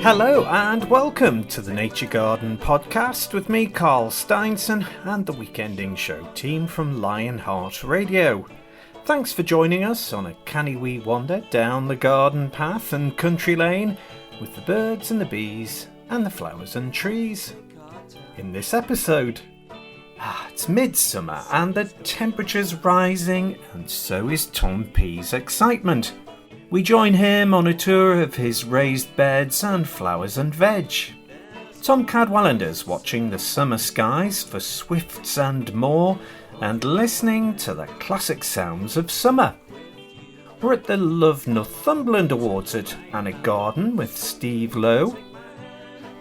Hello and welcome to the Nature Garden podcast with me, Carl Steinson, and the Weekending Show team from Lionheart Radio. Thanks for joining us on a canny wee wander down the garden path and country lane with the birds and the bees and the flowers and trees. In this episode, it's midsummer and the temperature's rising, and so is Tom P's excitement. We join him on a tour of his raised beds and flowers and veg. Tom Cadwallender's watching the summer skies for swifts and more, and listening to the classic sounds of summer. We're at the Love Northumberland Awards at Alnwick Garden with Steve Lowe.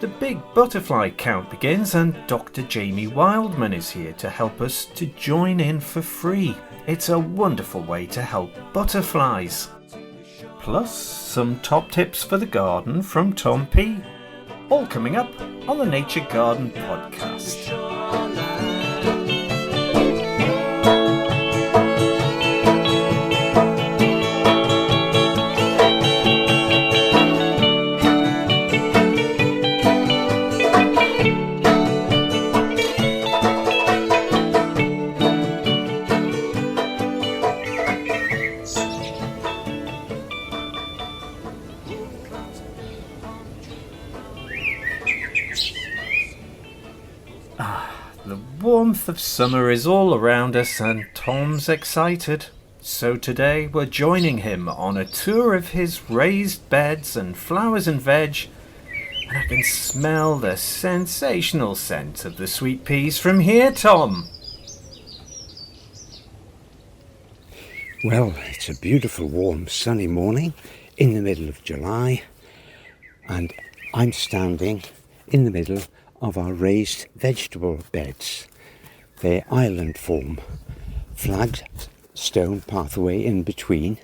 The big butterfly count begins, and Dr Jamie Wildman is here to help us to join in for free. It's a wonderful way to help butterflies. Plus some top tips for the garden from Tom P. All coming up on the Nature Garden podcast. The warmth of summer is all around us and Tom's excited. So today we're joining him on a tour of his raised beds and flowers and veg, and I can smell the sensational scent of the sweet peas from here, Tom. Well, it's a beautiful warm sunny morning in the middle of July, and I'm standing in the middle of our raised vegetable beds. They're island form, flagged stone pathway in between,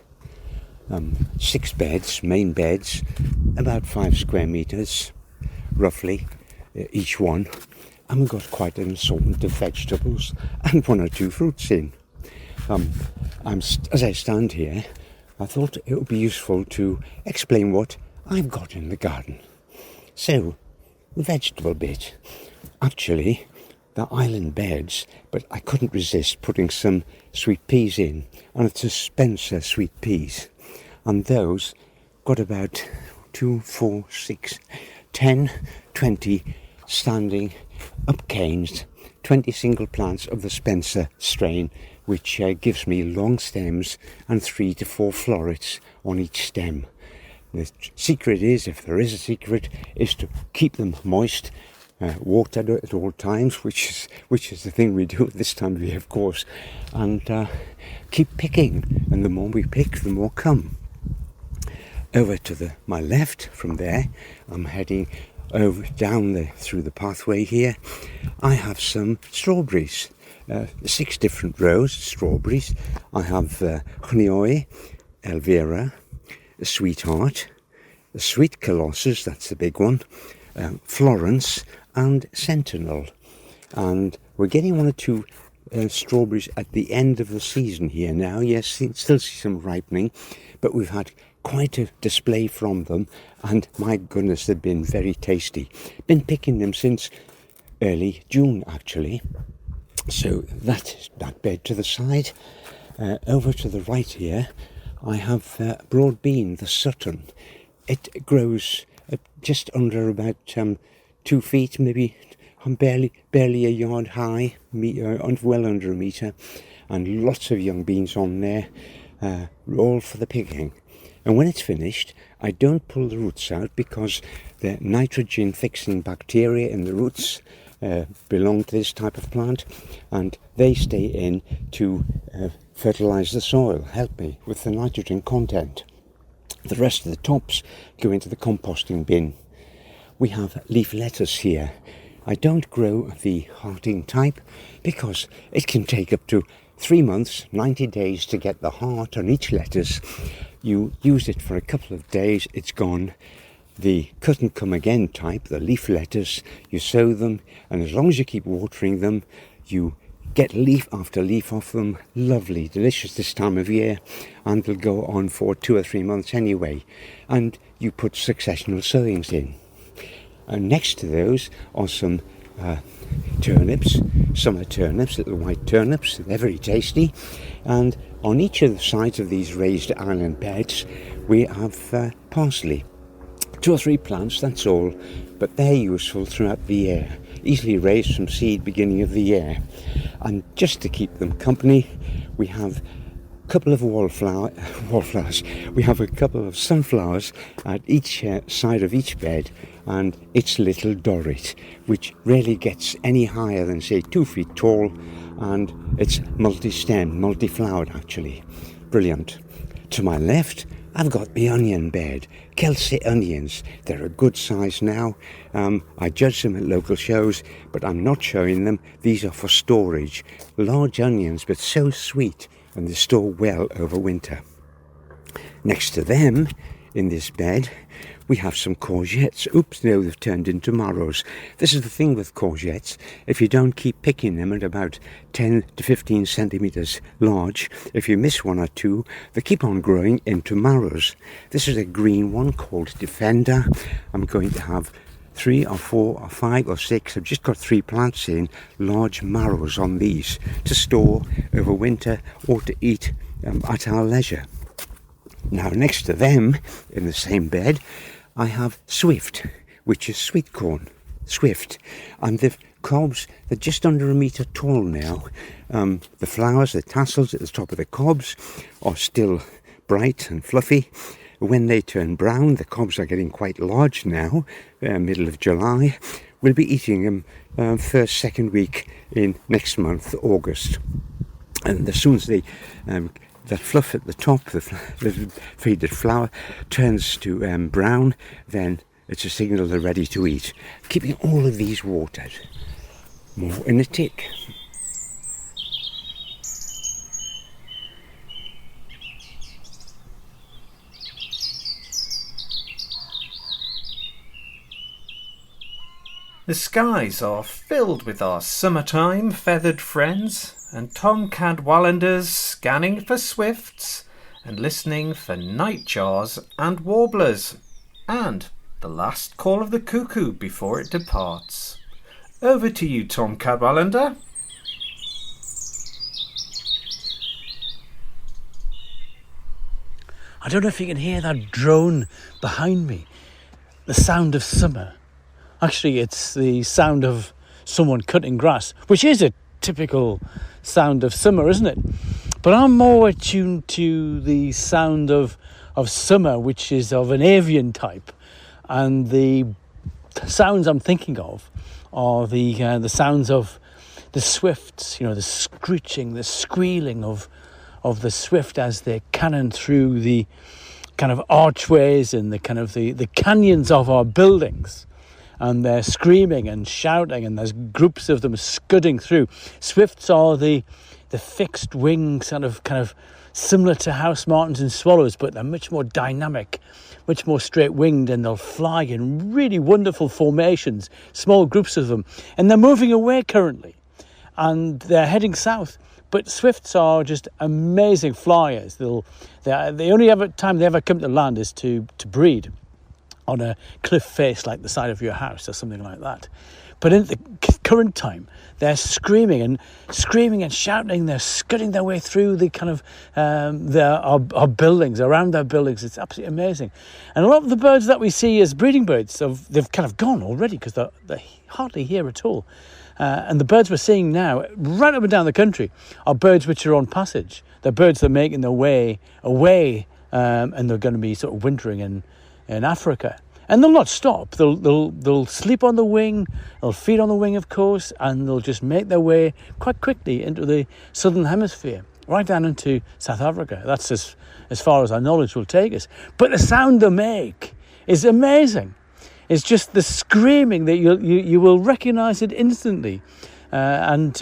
6 beds, main beds, about 5 square metres roughly each one, and we've got quite an assortment of vegetables and 1 or 2 fruits in. As I stand here, I thought it would be useful to explain what I've got in the garden. So, the vegetable bit. Actually, the island beds, but I couldn't resist putting some sweet peas in, and it's a Spencer sweet peas. And those got about 2, 4, 6, 10, 20 standing up canes, 20 single plants of the Spencer strain, which gives me long stems and 3 to 4 florets on each stem. The secret is, if there is a secret, is to keep them moist, watered at all times, which is the thing we do at this time of year, of course, and keep picking. And the more we pick, the more come. Over to my left, from there, I'm heading over through the pathway here. I have some strawberries, 6 different rows of strawberries. I have Honeyoi, Elvira, Sweetheart, the Sweet Colossus, that's the big one, Florence and Sentinel. And we're getting 1 or 2 strawberries at the end of the season here now. Yes, still see some ripening, but we've had quite a display from them, and my goodness, they've been very tasty. Been picking them since early June, actually. So that bed to the side. Over to the right here, I have broad bean, the Sutton. It grows just under about 2 feet, maybe barely a yard high, well under a metre, and lots of young beans on there, all for the picking. And when it's finished, I don't pull the roots out because the nitrogen-fixing bacteria in the roots belong to this type of plant, and they stay in to fertilise the soil, help me with the nitrogen content. The rest of the tops go into the composting bin. We have leaf lettuce here. I don't grow the hearting type because it can take up to 3 months, 90 days to get the heart on each lettuce. You use it for a couple of days, it's gone. The cut and come again type, the leaf lettuce, you sow them, and as long as you keep watering them, you get leaf after leaf off them. Lovely, delicious this time of year, and they'll go on for 2 or 3 months anyway. And you put successional sowings in. And next to those are some turnips, summer turnips, little white turnips. They're very tasty. And on each of the sides of these raised island beds, we have parsley. 2 or 3 plants, that's all, but they're useful throughout the year. Easily raised from seed beginning of the year. And just to keep them company, we have a couple of wallflowers. We have a couple of sunflowers at each side of each bed, and it's little Dorrit, which rarely gets any higher than, say, 2 feet tall, and it's multi-stem, multi-flowered actually. Brilliant. To my left, I've got the onion bed, Kelsey onions. They're a good size now. I judge them at local shows, but I'm not showing them. These are for storage. Large onions, but so sweet, and they store well over winter. Next to them, in this bed, we have some courgettes. Oops, no, they've turned into marrows. This is the thing with courgettes. If you don't keep picking them at about 10 to 15 centimetres large, if you miss 1 or 2, they keep on growing into marrows. This is a green one called Defender. I'm going to have 3 or 4 or 5 or 6. I've just got 3 plants in, large marrows on these to store over winter or to eat at our leisure. Now, next to them, in the same bed, I have Swift, which is sweet corn, Swift. And the cobs, they're just under 1 metre tall now. The flowers, the tassels at the top of the cobs are still bright and fluffy. When they turn brown, the cobs are getting quite large now, middle of July. We'll be eating them first, second week in next month, August. And as soon as they... that fluff at the top, the faded flower, turns to brown, then it's a signal they're ready to eat. Keeping all of these watered. More in a tick. The skies are filled with our summertime feathered friends, and Tom Cadwallender's scanning for swifts and listening for nightjars and warblers, and the last call of the cuckoo before it departs. Over to you, Tom Cadwallender. I don't know if you can hear that drone behind me, the sound of summer. Actually, it's the sound of someone cutting grass, which is a typical sound of summer, isn't it? But I'm more attuned to the sound of summer, which is of an avian type. And the sounds I'm thinking of are the sounds of the swifts, the screeching, the squealing of the swift as they cannon through the kind of archways and the kind of the canyons of our buildings. And they're screaming and shouting, and there's groups of them scudding through. Swifts are the fixed wing, kind of similar to house martins and swallows, but they're much more dynamic, much more straight-winged, and they'll fly in really wonderful formations, small groups of them. And they're moving away currently, and they're heading south. But swifts are just amazing flyers. The only time they ever come to land is to breed on a cliff face like the side of your house or something like that. But in the current time, they're screaming and shouting. They're scudding their way through the kind of our buildings, around their buildings. It's absolutely amazing. And a lot of the birds that we see as breeding birds, they've kind of gone already because they're hardly here at all. And the birds we're seeing now, right up and down the country, are birds which are on passage. They're birds that are making their way away, and they're going to be sort of wintering in Africa. And they'll not stop. They'll sleep on the wing, they'll feed on the wing, of course, and they'll just make their way quite quickly into the southern hemisphere, right down into South Africa. That's as far as our knowledge will take us. But the sound they make is amazing. It's just the screaming that you will recognise it instantly. And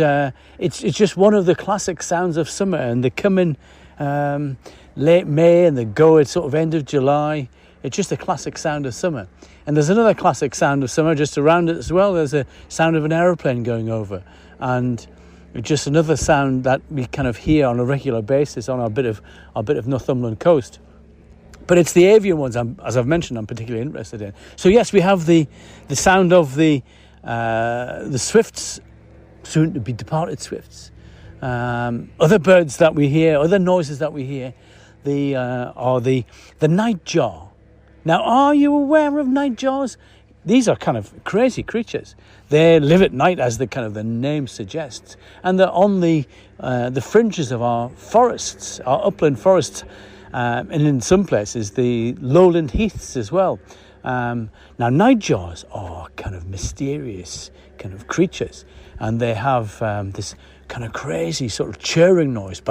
it's just one of the classic sounds of summer. And they come in late May and they go at sort of end of July. It's just a classic sound of summer. And there's another classic sound of summer just around it as well. There's a sound of an aeroplane going over. And just another sound that we kind of hear on a regular basis on our bit of Northumberland coast. But it's the avian ones, as I've mentioned, I'm particularly interested in. So yes, we have the sound of the swifts, soon to be departed swifts. Other birds that we hear, other noises that we hear, are the nightjar. Now, are you aware of nightjars? These are kind of crazy creatures. They live at night, as the name suggests, and they're on the fringes of our forests, our upland forests, and in some places the lowland heaths as well. Now, nightjars are kind of mysterious kind of creatures, and they have this kind of crazy sort of churring noise,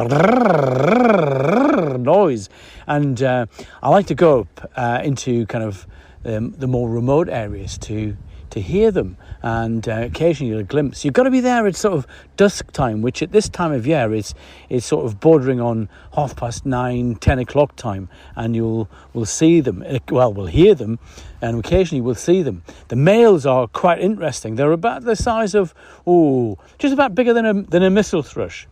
and I like to go up into kind of the more remote areas to hear them, and occasionally you'll glimpse. You've got to be there at sort of dusk time, which at this time of year is sort of bordering on 9:30, 10 o'clock time, and we'll see them. Well, we'll hear them, and occasionally we'll see them. The males are quite interesting. They're about the size of just about bigger than a missel thrush.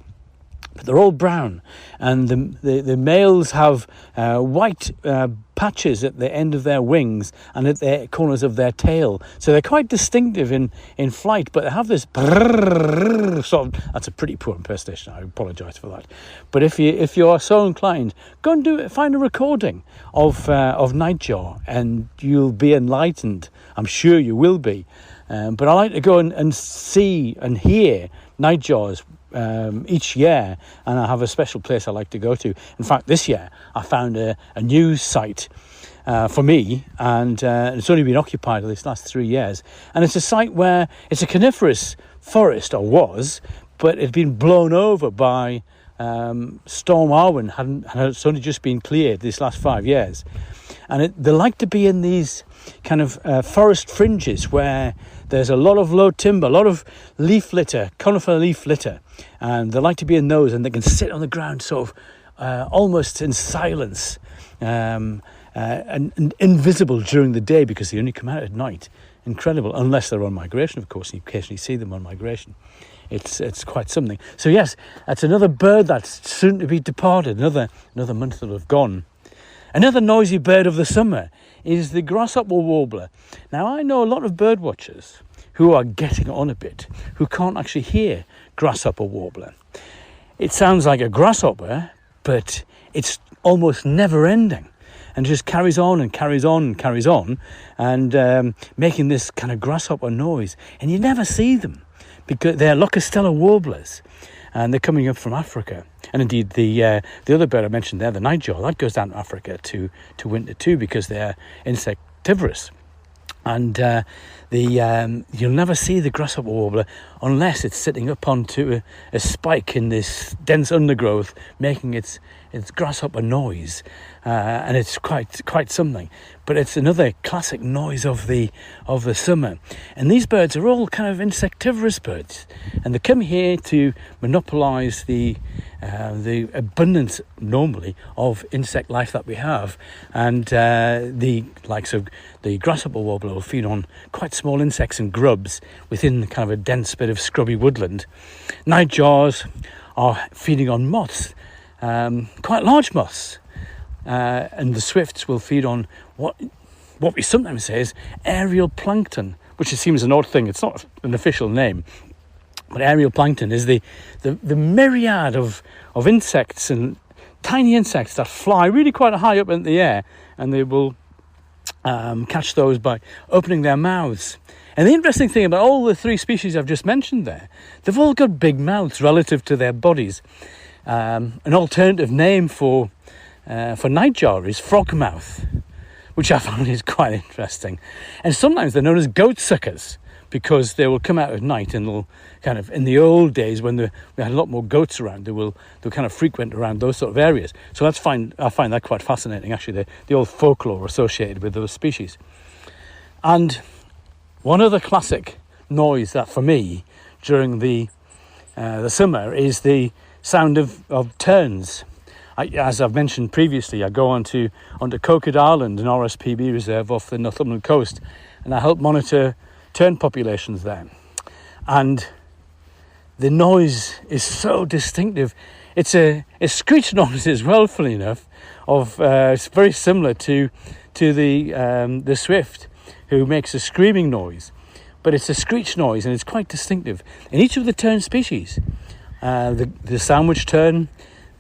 But they're all brown, and the males have white patches at the end of their wings and at the corners of their tail. So they're quite distinctive in flight, but they have this sort of. That's a pretty poor impersonation. I apologise for that. But if you are so inclined, go and do it. Find a recording of nightjar, and you'll be enlightened. I'm sure you will be. But I like to go and see and hear nightjars each year, and I have a special place I like to go to. In fact, this year I found a new site for me, and it's only been occupied these last 3 years, and it's a site where it's a coniferous forest, or was, but it had been blown over by Storm Arwen. It's only just been cleared these last 5 years, and they like to be in these kind of forest fringes where there's a lot of low timber, a lot of leaf litter, conifer leaf litter, and they like to be in those, and they can sit on the ground sort of almost in silence, and invisible during the day because they only come out at night. Incredible, unless they're on migration, of course. You occasionally see them on migration. It's quite something. So yes, that's another bird that's soon to be departed, another month that have gone. Another noisy bird of the summer is the grasshopper warbler. Now, I know a lot of bird watchers who are getting on a bit, who can't actually hear grasshopper warbler. It sounds like a grasshopper, but it's almost never ending, and just carries on and carries on and carries on, and making this kind of grasshopper noise. And you never see them because they're Locustella warblers, and they're coming up from Africa. And indeed, the other bird I mentioned there, the nightjar, that goes down to Africa to winter too, because they're insectivorous. And you'll never see the grasshopper warbler unless it's sitting up onto a spike in this dense undergrowth, making its grasshopper noise, and it's quite something. But it's another classic noise of the summer. And these birds are all kind of insectivorous birds, and they come here to monopolise the abundance normally of insect life that we have. And the likes of the grasshopper warbler will feed on quite small insects and grubs within kind of a dense bit of scrubby woodland. Nightjars are feeding on moths, quite large moths, and the swifts will feed on what we sometimes say is aerial plankton, which seems an odd thing. It's not an official name, but aerial plankton is the myriad of insects and tiny insects that fly really quite high up in the air, and they will catch those by opening their mouths. And the interesting thing about all the 3 species I've just mentioned there, they've all got big mouths relative to their bodies. An alternative name for nightjar is frogmouth, which I found is quite interesting. And sometimes they're known as goat suckers, because they will come out at night, and they'll kind of, in the old days when we had a lot more goats around, they'll kind of frequent around those sort of areas. So I find that quite fascinating, actually, the old folklore associated with those species. And one other classic noise that for me during the summer is the sound of terns. As I've mentioned previously, I go onto Coquet Island, an RSPB reserve off the Northumberland coast, and I help monitor tern populations there. And the noise is so distinctive. it's a screech noise as well, funny enough. It's very similar to the swift, who makes a screaming noise, but it's a screech noise, and it's quite distinctive. In each of the tern species, the sandwich tern,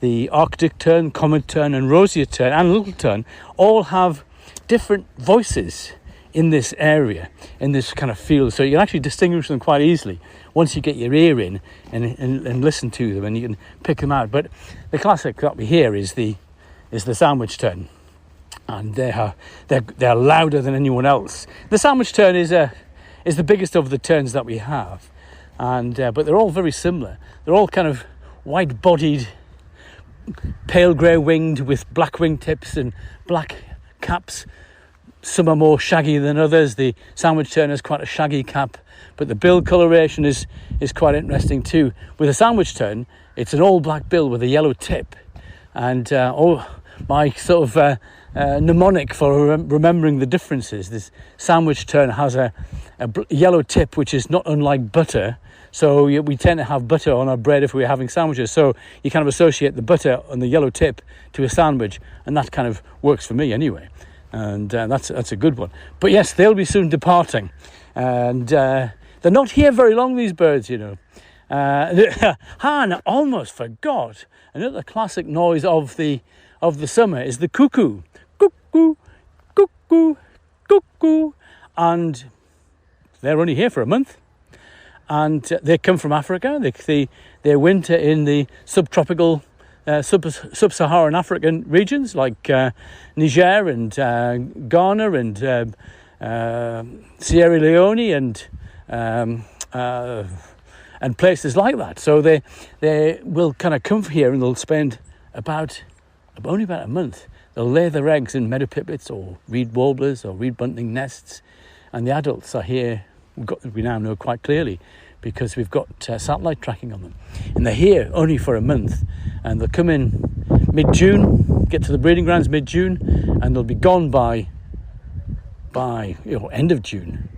the Arctic tern, common tern, and roseate tern, and little tern, all have different voices in this area, in this kind of field. So you can actually distinguish them quite easily once you get your ear in and listen to them, and you can pick them out. But the classic that we hear is the sandwich tern, and they're louder than anyone else. The sandwich tern is the biggest of the terns that we have, and but they're all very similar. They're all kind of white-bodied, pale grey winged with black wing tips and black caps. Some are more shaggy than others. The sandwich tern has quite a shaggy cap, but the bill coloration is quite interesting too. With a sandwich tern, it's an all black bill with a yellow tip, and my sort of mnemonic for remembering the differences. This sandwich tern has a yellow tip, which is not unlike butter. So we tend to have butter on our bread if we're having sandwiches. So you kind of associate the butter on the yellow tip to a sandwich, and that kind of works for me anyway. And that's a good one. But yes, they'll be soon departing, and they're not here very long, these birds, you know. I almost forgot. Another classic noise of the summer is the cuckoo. Cuckoo, cuckoo, cuckoo. And they're only here for a month. And they come from Africa. They winter in the subtropical, sub-Saharan African regions like Niger and Ghana and Sierra Leone and places like that. So they will kind of come here, and they'll spend only about a month. They'll lay their eggs in meadow pipits or reed warblers or reed bunting nests, and the adults are here. We now know quite clearly because we've got satellite tracking on them, and they're here only for a month, and they'll come in mid-June, get to the breeding grounds mid-June, and they'll be gone by end of June.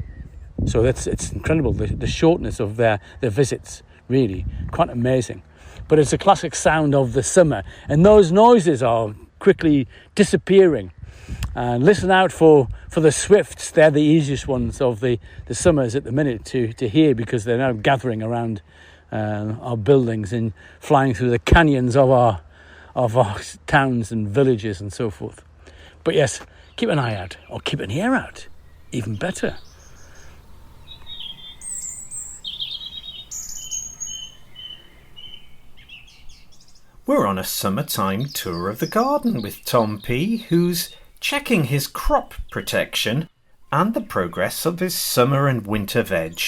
So it's incredible, the shortness of their visits, really quite amazing. But it's a classic sound of the summer, and those noises are quickly disappearing. And listen out for the swifts. They're the easiest ones of the summers at the minute to hear, because they're now gathering around our buildings and flying through the canyons of our towns and villages and so forth. But yes, keep an eye out, or keep an ear out, even better. We're on a summertime tour of the garden with Tom P, who's checking his crop protection and the progress of his summer and winter veg,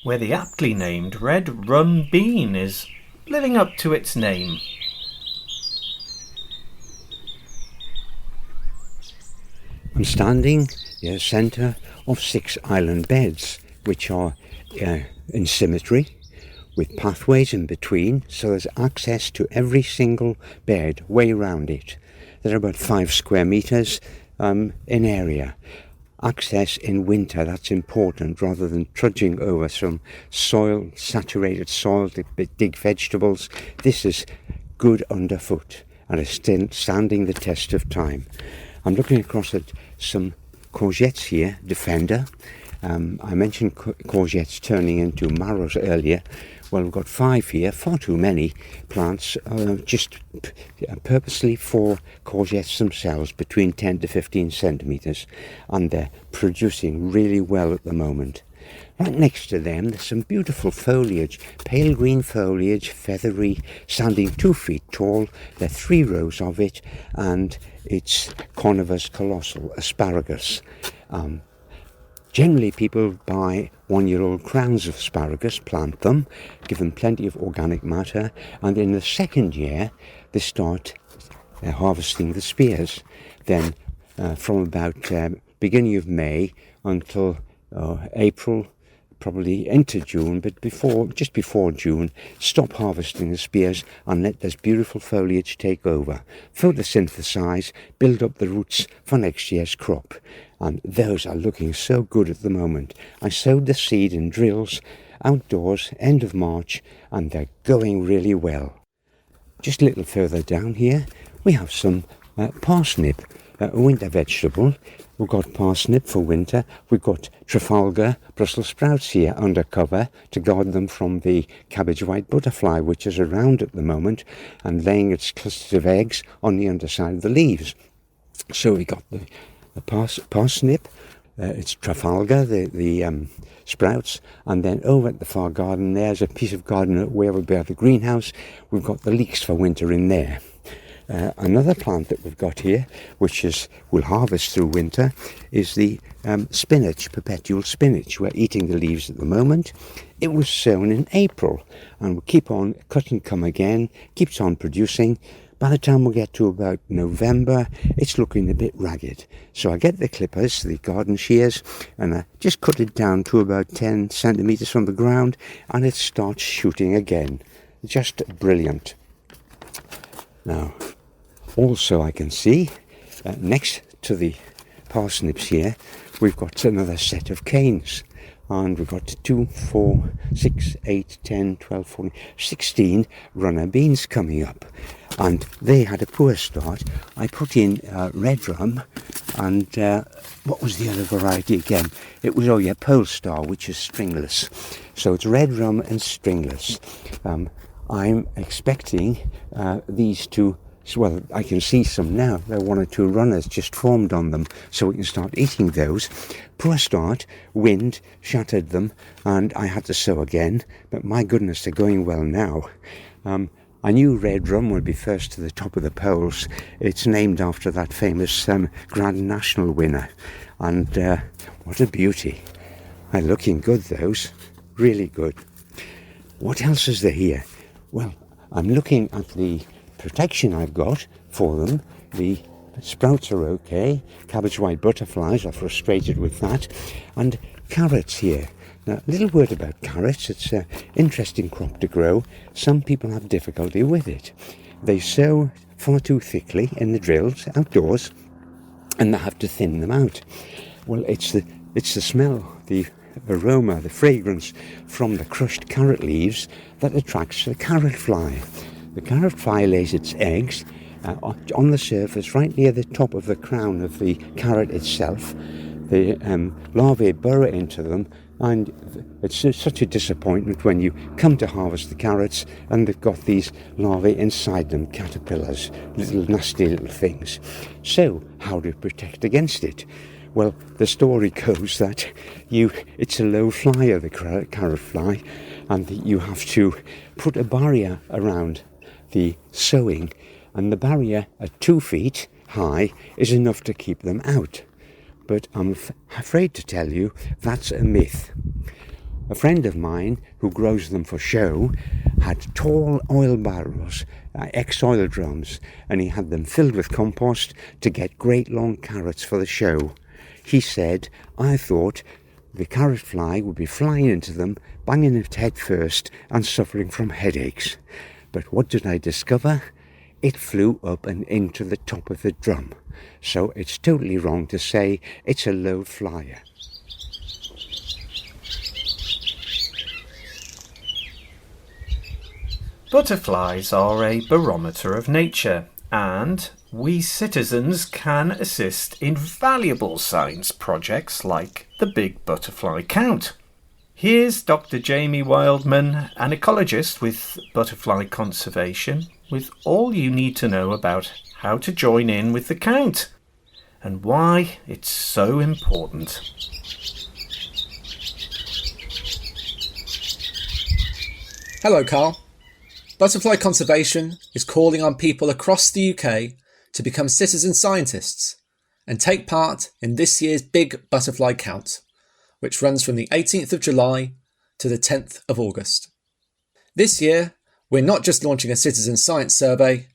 where the aptly named red rum bean is living up to its name. I'm standing in the centre of 6 island beds, which are in symmetry, with pathways in between, so there's access to every single bed way round it. They're about 5 square metres in area. Access in winter, that's important, rather than trudging over some saturated soil to dig vegetables. This is good underfoot and is still standing the test of time. I'm looking across at some courgettes here, Defender. I mentioned courgettes turning into marrows earlier. Well, we've got 5 here, far too many plants, just purposely for courgettes themselves, between 10 to 15 centimetres, and they're producing really well at the moment. Right next to them, there's some beautiful foliage, pale green foliage, feathery, standing 2 feet tall. There are 3 rows of it, and it's Cornivus colossal, asparagus. Generally, people buy 1-year-old crowns of asparagus, plant them, give them plenty of organic matter, and in the second year, they start harvesting the spears. Then, from about beginning of May until April, probably into June, but just before June, stop harvesting the spears and let this beautiful foliage take over, photosynthesize, build up the roots for next year's crop. And those are looking so good at the moment. I sowed the seed in drills outdoors end of March, and they're going really well. just a little further down here, we have some parsnip, a winter vegetable. We've got parsnip for winter. We've got Trafalgar Brussels sprouts here under cover to guard them from the cabbage white butterfly, which is around at the moment and laying its clusters of eggs on the underside of the leaves. So we got the parsnip, it's Trafalgar, the sprouts, and then over at the far garden there's a piece of garden where we'll be at the greenhouse. We've got the leeks for winter in there. Another plant that we've got here, which we'll harvest through winter, is the spinach, perpetual spinach. We're eating the leaves at the moment. It was sown in April and will keep on cut and come again, keeps on producing. By the time we get to about November, it's looking a bit ragged. So I get the clippers, the garden shears, and I just cut it down to about 10 centimetres from the ground, and it starts shooting again. Just brilliant. Now, also I can see, next to the parsnips here, we've got another set of canes. And we've got 2, 4, 6, 8, 10, 12, 14, 16 runner beans coming up. And they had a poor start. I put in red rum and what was the other variety again? It was, Polestar, which is stringless. So it's red rum and stringless. I'm expecting these to, well, I can see some now. There are 1 or 2 runners just formed on them, so we can start eating those. Poor start, wind shattered them, and I had to sow again, but my goodness, they're going well now. I knew red rum would be first to the top of the polls. It's named after that famous Grand National winner, and what a beauty. They're looking good, those, really good. What else is there here? Well, I'm looking at the protection I've got for them. The sprouts are okay. Cabbage white butterflies are frustrated with that. And carrots here. Now, a little word about carrots. It's an interesting crop to grow. Some people have difficulty with it. They sow far too thickly in the drills outdoors, and they have to thin them out. Well, it's the smell, the aroma, the fragrance from the crushed carrot leaves that attracts the carrot fly. The carrot fly lays its eggs on the surface right near the top of the crown of the carrot itself. The larvae burrow into them, and it's such a disappointment when you come to harvest the carrots and they've got these larvae inside them, caterpillars, little nasty little things. So how do you protect against it? Well, the story goes that it's a low flyer, the carrot fly, and you have to put a barrier around the sowing, and the barrier at 2 feet high is enough to keep them out. But I'm afraid to tell you that's a myth. A friend of mine who grows them for show had tall oil barrels, ex-oil drums, and he had them filled with compost to get great long carrots for the show. He said, I thought the carrot fly would be flying into them, banging its head first and suffering from headaches. But what did I discover? It flew up and into the top of the drum. So it's totally wrong to say it's a low flyer. Butterflies are a barometer of nature, and we citizens can assist in valuable science projects like the Big Butterfly Count. Here's Dr Jamie Wildman, an ecologist with butterfly conservation, with all you need to know about how to join in with the count and why it's so important. Hello, Carl. Butterfly conservation is calling on people across the UK to become citizen scientists and take part in this year's Big Butterfly Count, which runs from the 18th of July to the 10th of August. This year, we're not just launching a citizen science survey,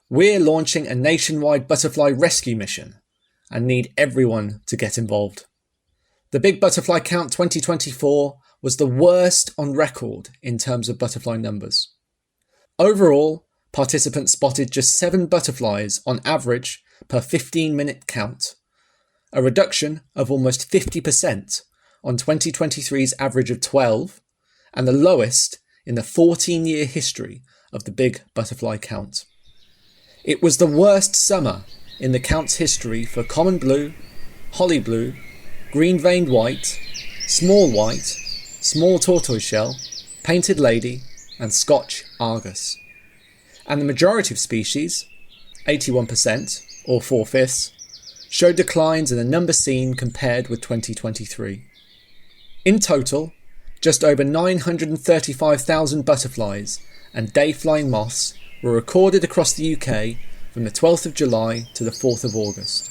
we're launching a nationwide butterfly rescue mission and need everyone to get involved. The Big Butterfly Count 2024 was the worst on record in terms of butterfly numbers. Overall, participants spotted just 7 butterflies on average per 15-minute count, a reduction of almost 50% on 2023's average of 12, and the lowest in the 14-year history of the big butterfly count. It was the worst summer in the count's history for common blue, holly blue, green-veined white, small tortoiseshell, painted lady, and Scotch Argus. And the majority of species, 81% or 4/5, showed declines in the number seen compared with 2023. In total, just over 935,000 butterflies and day-flying moths were recorded across the UK from the 12th of July to the 4th of August,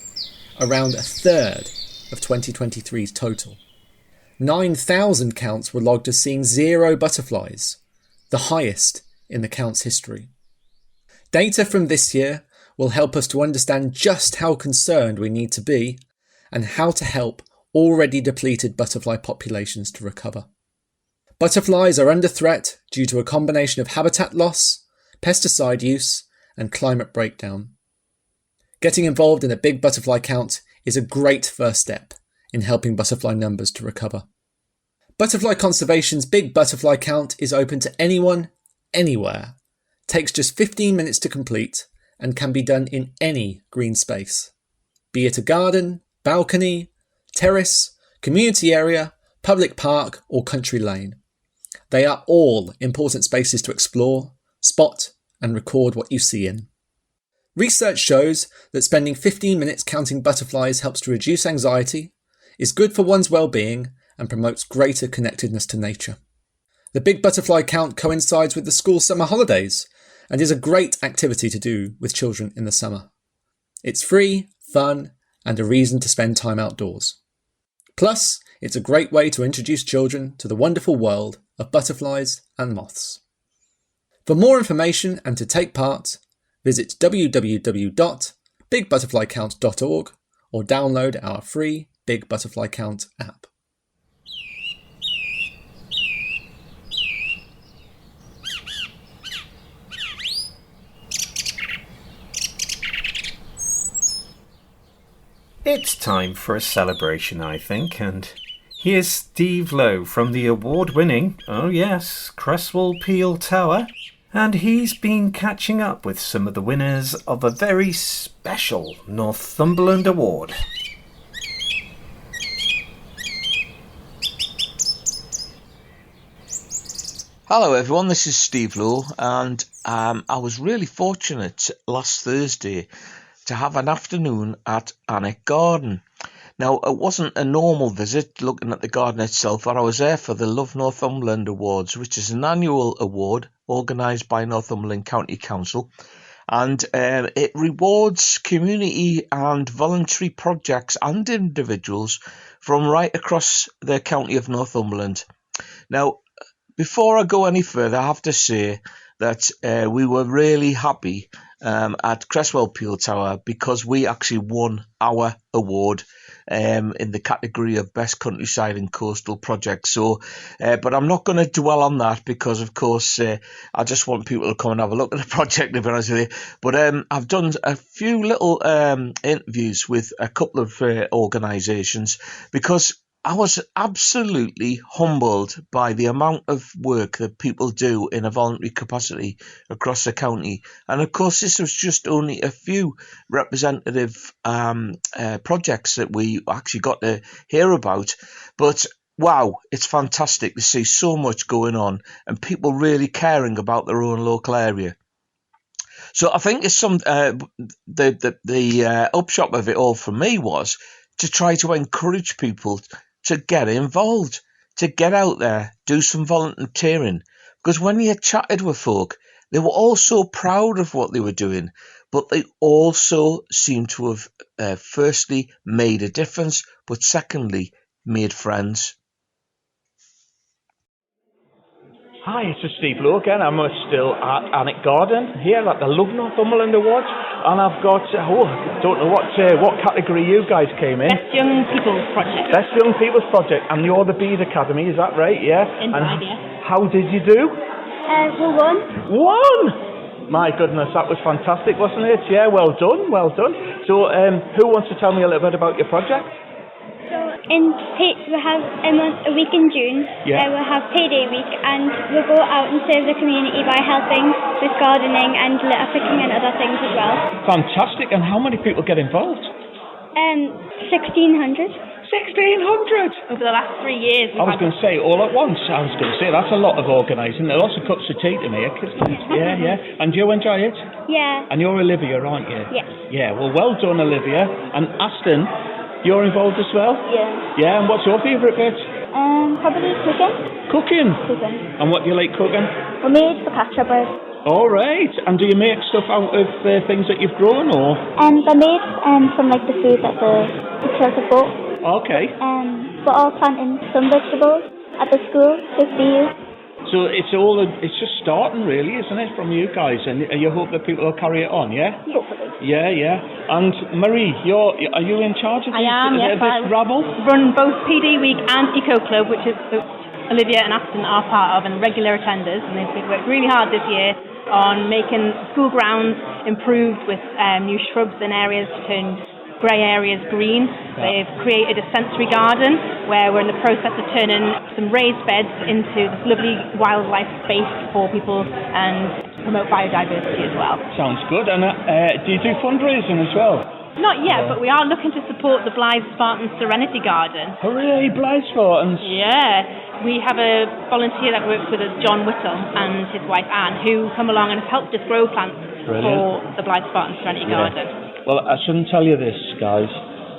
around a third of 2023's total. 9,000 counts were logged as seeing 0 butterflies, the highest in the count's history. Data from this year will help us to understand just how concerned we need to be and how to help already depleted butterfly populations to recover. Butterflies are under threat due to a combination of habitat loss, pesticide use, and climate breakdown. Getting involved in a big butterfly count is a great first step in helping butterfly numbers to recover. Butterfly Conservation's Big Butterfly Count is open to anyone, anywhere, takes just 15 minutes to complete, and can be done in any green space, be it a garden, balcony, terrace, community area, public park, or country lane. They are all important spaces to explore, spot, and record what you see in. Research shows that spending 15 minutes counting butterflies helps to reduce anxiety, is good for one's well-being, and promotes greater connectedness to nature. The Big Butterfly Count coincides with the school summer holidays and is a great activity to do with children in the summer. It's free, fun, and a reason to spend time outdoors. Plus, it's a great way to introduce children to the wonderful world of butterflies and moths. For more information and to take part, visit www.bigbutterflycount.org or download our free Big Butterfly Count app. It's time for a celebration, I think, and here's Steve Lowe from the award-winning, oh yes, Cresswell Peel Tower, and he's been catching up with some of the winners of a very special Northumberland Award. Hello everyone, this is Steve Lowe, and I was really fortunate last Thursday to have an afternoon at Alnwick Garden. Now, it wasn't a normal visit looking at the garden itself, but I was there for the Love Northumberland Awards, which is an annual award organised by Northumberland County Council, and it rewards community and voluntary projects and individuals from right across the county of Northumberland. Now, before I go any further, I have to say that we were really happy at Cresswell Peel Tower because we actually won our award in the category of Best Countryside and Coastal Project. So, but I'm not going to dwell on that because, of course, I just want people to come and have a look at the project, to be honest with you. But I've done a few little interviews with a couple of organisations because I was absolutely humbled by the amount of work that people do in a voluntary capacity across the county. And of course, this was just only a few representative projects that we actually got to hear about. But wow, it's fantastic to see so much going on and people really caring about their own local area. So I think it's the upshot of it all for me was to try to encourage people to get involved, to get out there, do some volunteering. Because when you chatted with folk, they were all so proud of what they were doing, but they also seemed to have firstly made a difference, but secondly made friends. Hi, it's Steve Lowe again. I'm still at Alnwick Garden here at the Love Northumberland Awards, and I've got don't know what category you guys came in. Best Young People's Project. Best Young People's Project, and you're the Bees Academy, is that right? Yeah. Inside, yeah. How did you do? We won. Won! My goodness, that was fantastic, wasn't it? Yeah, well done, well done. So, who wants to tell me a little bit about your project? We have a week in June. Yeah. We'll have payday week, and we'll go out and serve the community by helping with gardening and litter picking and other things as well. Fantastic. And how many people get involved? 1,600. 1,600! Over the last 3 years. I was going to say all at once. I was going to say that's a lot of organising. There are lots of cups of tea to make. Yeah, yeah. And do you enjoy it? Yeah. And you're Olivia, aren't you? Yes. Yeah, well done, Olivia. And Aston, you're involved as well? Yeah. Yeah, and what's your favourite bit? Probably cooking. Cooking? Cooking. And what do you like cooking? We made focaccia bread. All right. And do you make stuff out of things that you've grown, or? They're made from like the food that the kids have bought. Okay. We're all planting some vegetables at the school with bees. So it's just starting really, isn't it, from you guys? And you hope that people will carry it on, yeah? Hopefully. Yeah, yeah. And Marie, are you in charge of I am, yes. this rabble? Run both PD Week and Eco Club, which is Olivia and Aston are part of and regular attenders, and they've worked really hard this year on making school grounds improved with new shrubs and areas to turn grey areas green. They've created a sensory garden where we're in the process of turning some raised beds into this lovely wildlife space for people and promote biodiversity as well. Sounds good. And do you do fundraising as well? Not yet, but we are looking to support the Blythe Spartan Serenity Garden. Hooray, Blythe Spartans! Yeah, we have a volunteer that works with us, John Whittle, and his wife Anne, who come along and have helped us grow plants for the Blythe Spartan Serenity Garden. Well, I shouldn't tell you this, guys,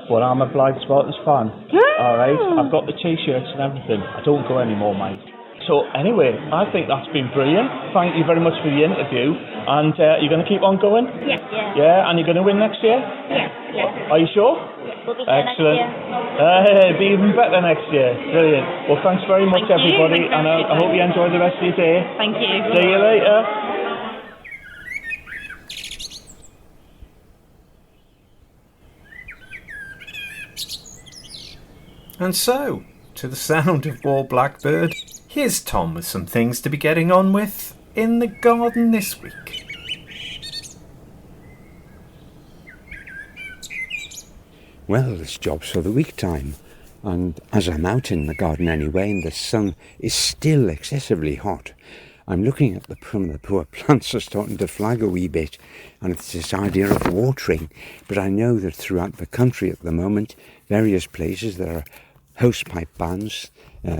but I'm a Blythe Spartans fan. All right, I've got the T-shirts and everything. I don't go anymore, mate. So anyway, I think that's been brilliant. Thank you very much for the interview. And you're going to keep on going? Yeah. Yeah, and you're going to win next year? Yeah. Are you sure? We'll be there Excellent. next year. Be even better next year. Brilliant. Well, thanks very much, Thank you. everybody, and I hope you enjoy the rest of your day. Thank you. See you later. And so, to the sound of War Blackbird, here's Tom with some things to be getting on with in the garden this week. Well, it's jobs for the week time, and as I'm out in the garden anyway and the sun is still excessively hot, I'm looking at the poor plants are starting to flag a wee bit, and it's this idea of watering. But I know that throughout the country at the moment, various places there are hosepipe bans.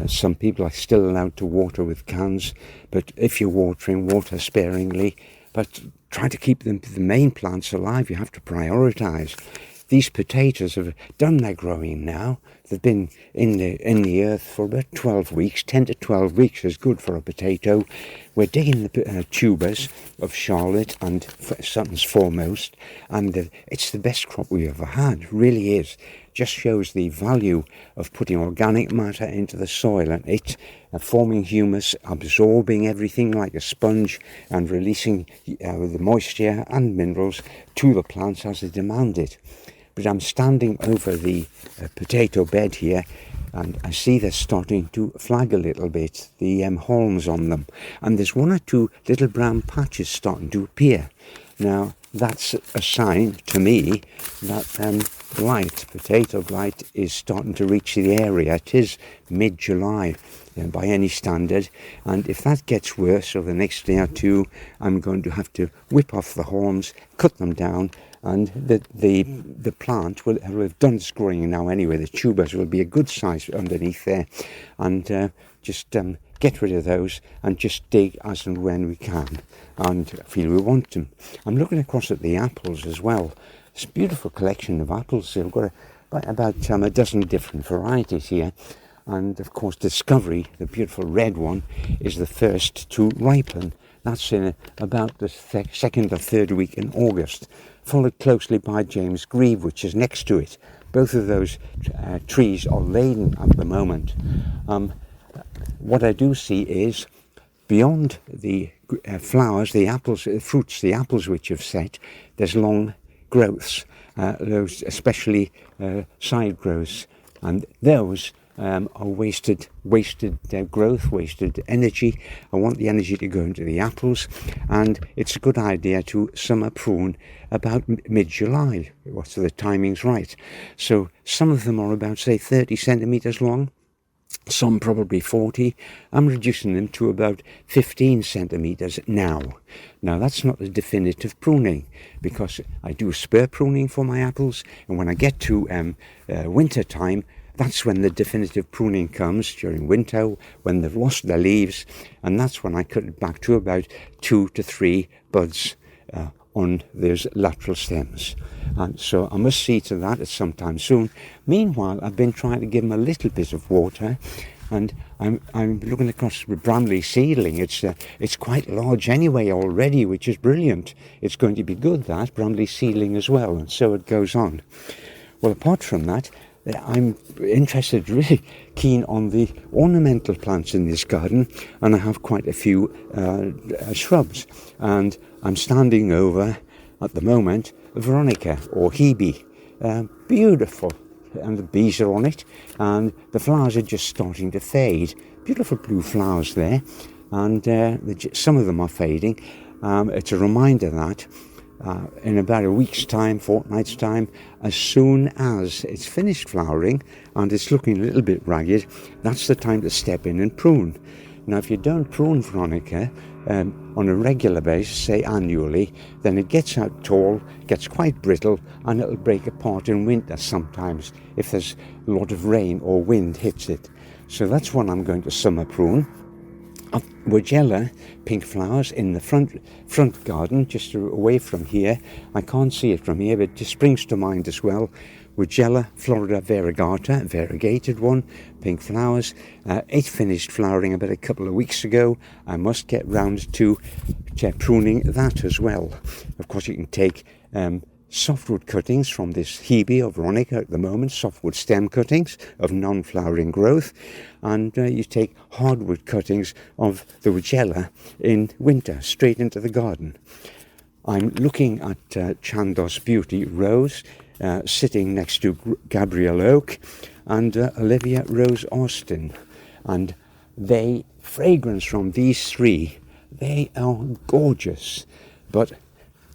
Some people are still allowed to water with cans, but if you're watering, water sparingly. But try to keep the main plants alive. You have to prioritise. These potatoes have done their growing now. They've been in the earth for about 12 weeks. 10 to 12 weeks is good for a potato. We're digging the tubers of Charlotte and Sutton's Foremost, and it's the best crop we've ever had. Really is. Just shows the value of putting organic matter into the soil and it forming humus, absorbing everything like a sponge and releasing the moisture and minerals to the plants as they demand it. But I'm standing over the potato bed here, and I see they're starting to flag a little bit, the haulms on them. And there's one or two little brown patches starting to appear. Now, that's a sign to me that potato blight, is starting to reach the area. It is mid-July by any standard, and if that gets worse over the next day or two, I'm going to have to whip off the haulms, cut them down, and the plant will have done its growing now anyway. The tubers will be a good size underneath there, and just get rid of those and just dig as and when we can and feel we want them. I'm looking across at the apples as well. It's a beautiful collection of apples. We've got about a dozen different varieties here, and of course Discovery, the beautiful red one, is the first to ripen. That's in about the second or third week in August, followed closely by James Grieve, which is next to it. Both of those trees are laden at the moment. What I do see is, beyond the flowers, the apples, fruits, the apples which have set, there's long growths, those especially side growths, and those are wasted growth, wasted energy. I want the energy to go into the apples, and it's a good idea to summer prune about mid-July, so the timing's right. So some of them are about, say, 30 centimetres long, some probably 40. I'm reducing them to about 15 centimetres now. Now that's not the definitive pruning, because I do spur pruning for my apples, and when I get to winter time, that's when the definitive pruning comes, during winter, when they've lost their leaves, and that's when I cut it back to about 2 to 3 buds on those lateral stems. And so I must see to that at some time soon. Meanwhile, I've been trying to give them a little bit of water, and I'm looking across the Bramley seedling. It's quite large anyway already, which is brilliant. It's going to be good, that Bramley seedling as well, and so it goes on. Well, apart from that, I'm interested, really keen on the ornamental plants in this garden, and I have quite a few shrubs, and I'm standing over, at the moment, Veronica or Hebe. Beautiful, and the bees are on it, and the flowers are just starting to fade. Beautiful blue flowers there, and some of them are fading. It's a reminder that in about a week's time, fortnight's time, as soon as it's finished flowering and it's looking a little bit ragged, that's the time to step in and prune. Now, if you don't prune Veronica on a regular basis, say annually, then it gets out tall, gets quite brittle, and it'll break apart in winter sometimes if there's a lot of rain or wind hits it. So that's one I'm going to summer prune. Woodella, pink flowers in the front garden, just away from here. I can't see it from here, but it just springs to mind as well. Woodella, Florida variegata, variegated one, pink flowers. It finished flowering about a couple of weeks ago. I must get round to pruning that as well. Of course, you can take softwood cuttings from this Hebe or Veronica at the moment, softwood stem cuttings of non-flowering growth, and you take hardwood cuttings of the Woodella in winter, straight into the garden. I'm looking at Chandos Beauty Rose, sitting next to Gabrielle Oak and Olivia Rose Austin, and fragrance from these three, they are gorgeous. But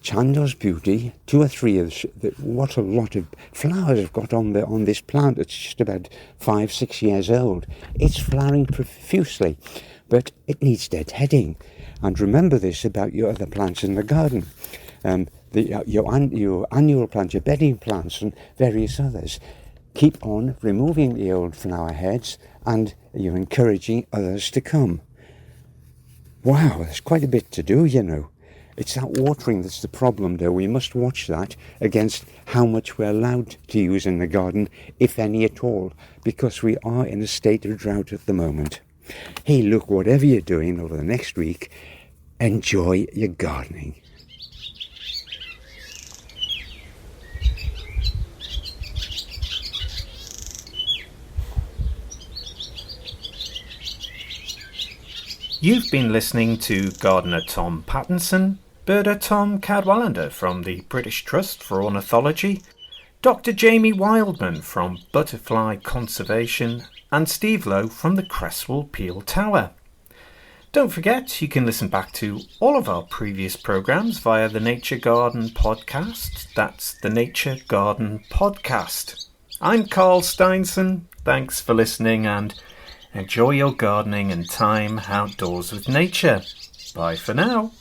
Chandos Beauty, 2 or 3 of what a lot of flowers I've got on this plant. It's just about 5-6 years old. It's flowering profusely, but it needs deadheading. And remember this about your other plants in the garden. Your annual plants, your bedding plants, and various others. Keep on removing the old flower heads, and you're encouraging others to come. Wow, there's quite a bit to do, you know. It's that watering that's the problem, though. We must watch that against how much we're allowed to use in the garden, if any at all, because we are in a state of drought at the moment. Hey, look, whatever you're doing over the next week, enjoy your gardening. You've been listening to Gardener Tom Pattinson, Birder Tom Cadwallender from the British Trust for Ornithology, Dr Jamie Wildman from Butterfly Conservation, and Steve Lowe from the Cresswell Peel Tower. Don't forget, you can listen back to all of our previous programmes via the Nature Garden podcast. That's the Nature Garden podcast. I'm Carl Steinson. Thanks for listening, and enjoy your gardening and time outdoors with nature. Bye for now.